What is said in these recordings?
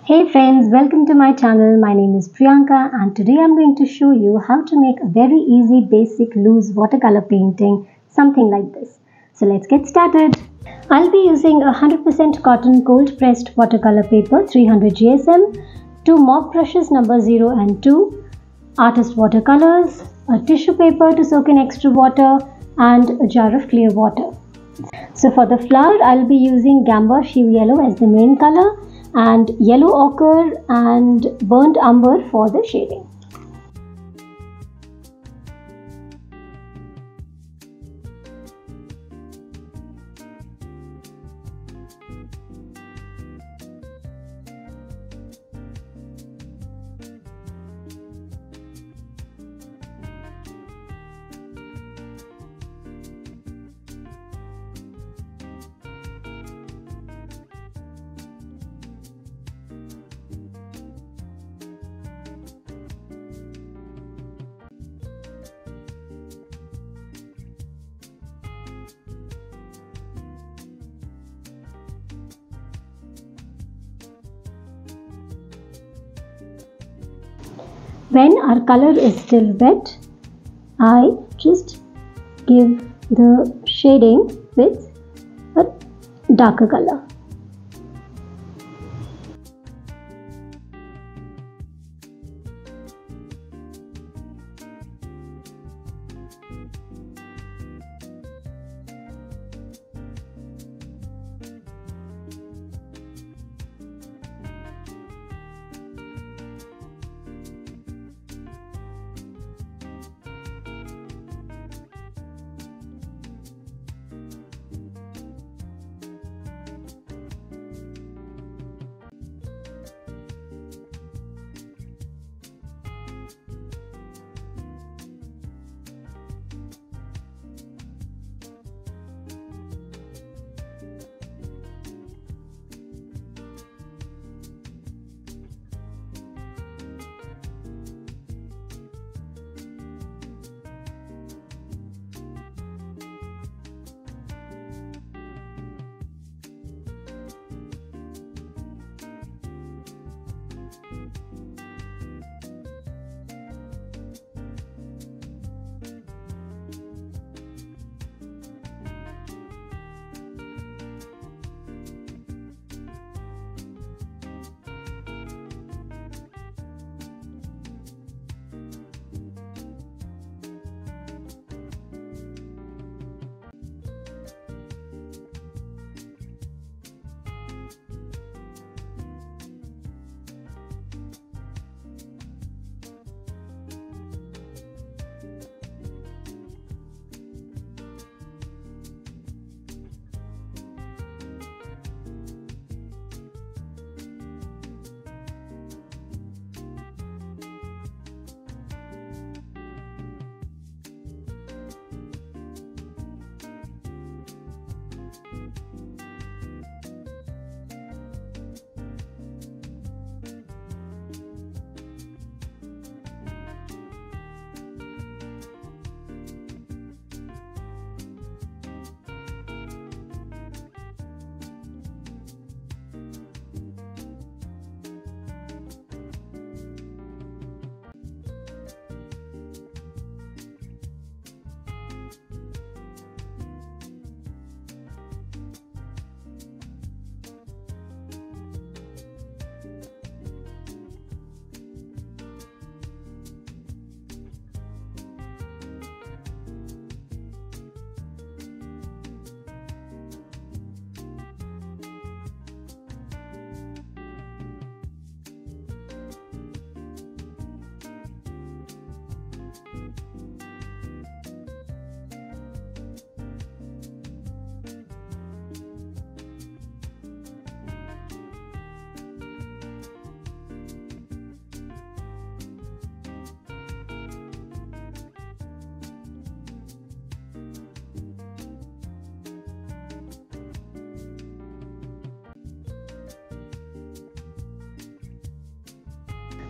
Hey friends, welcome to my channel. My name is Priyanka and today I'm going to show you how to make a very easy basic loose watercolor painting, something like this. So let's get started. I'll be using a 100% cotton cold pressed watercolor paper 300 GSM, 2 mop brushes number 0 and 2, artist watercolors, a tissue paper to soak in extra water and a jar of clear water. So for the flower, I'll be using Gambosh Hue Yellow as the main color and yellow ochre and burnt umber for the shading. When our color is still wet, I just give the shading with a darker color.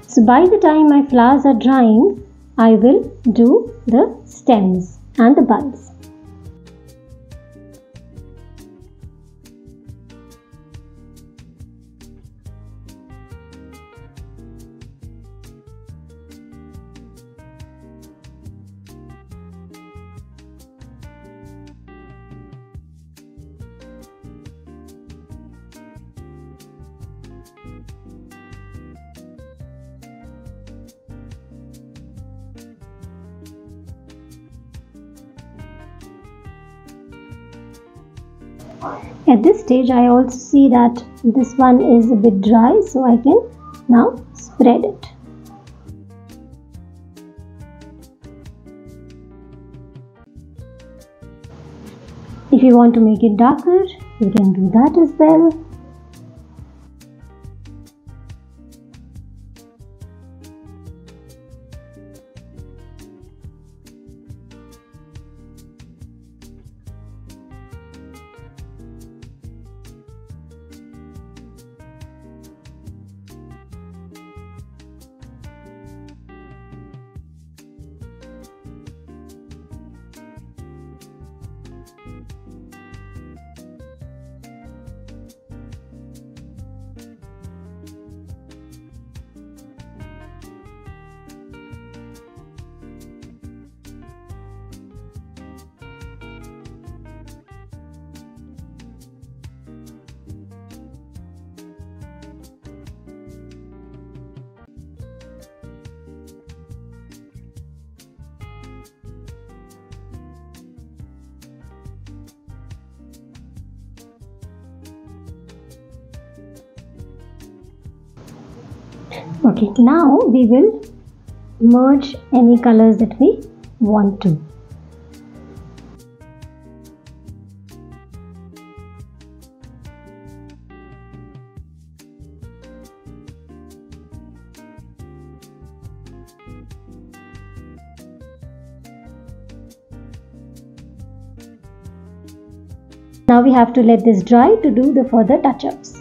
So by the time my flowers are drying, I will do the stems and the buds. At this stage I also see that this one is a bit dry, so I can now spread it. If you want to make it darker, you can do that as well. Okay, now we will merge any colors that we want to. Now we have to let this dry to do the further touch-ups.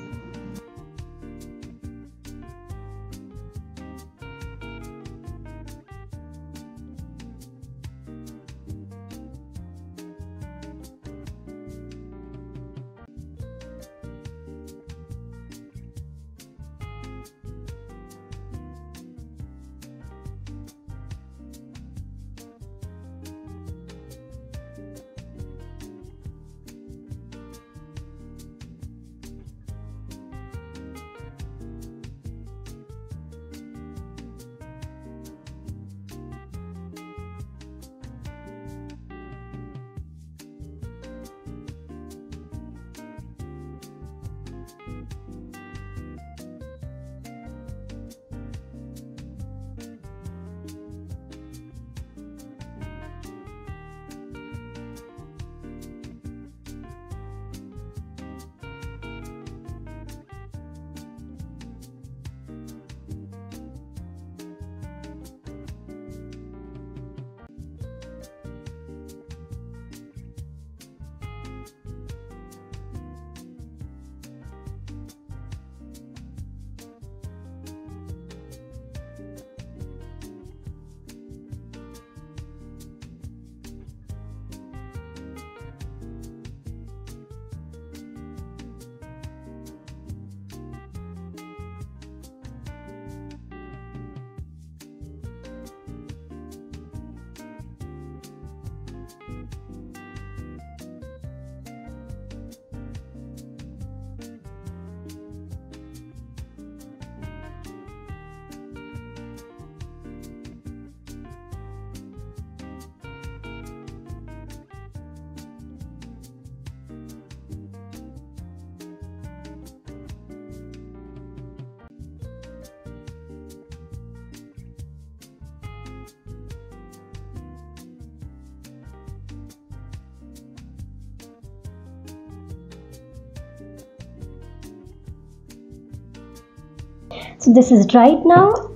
So this is dried now.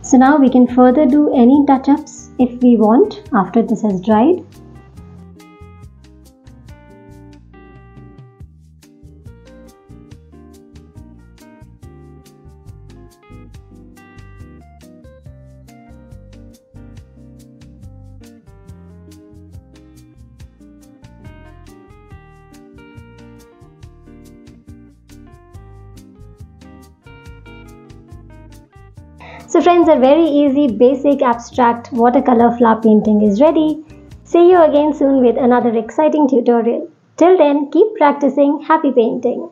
So now we can further do any touch-ups if we want after this has dried. So friends, a very easy, basic, abstract watercolor flower painting is ready. See you again soon with another exciting tutorial. Till then, keep practicing. Happy painting!